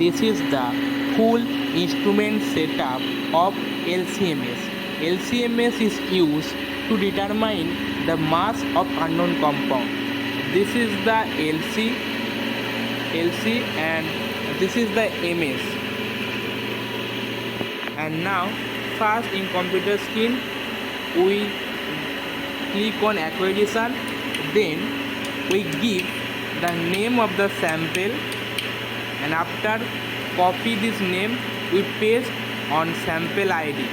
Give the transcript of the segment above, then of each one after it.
this is the full instrument setup of LCMS. LCMS is used to determine the mass of unknown compound. This is the LC and this is the MS. And now first in computer screen we click on acquisition, then we give the name of the sample, and after copy this name we paste on sample ID.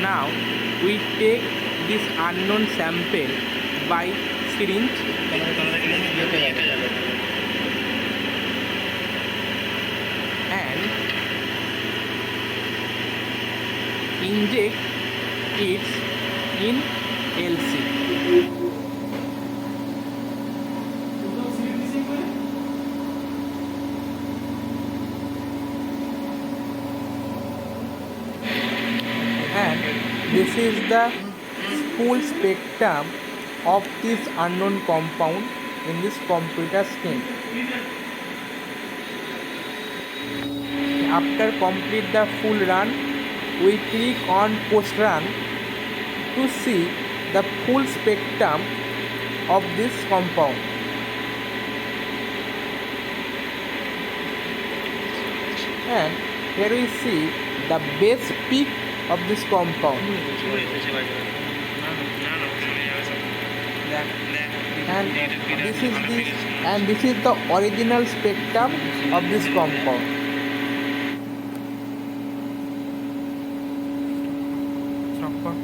Now we take this unknown sample by syringe and inject it in LC. And this is the full spectrum of this unknown compound in this computer screen. After complete the full run, we click on post run to see the full spectrum of this compound. And here we see the base peak of this compound. And this is the original spectrum of this compound. Stop.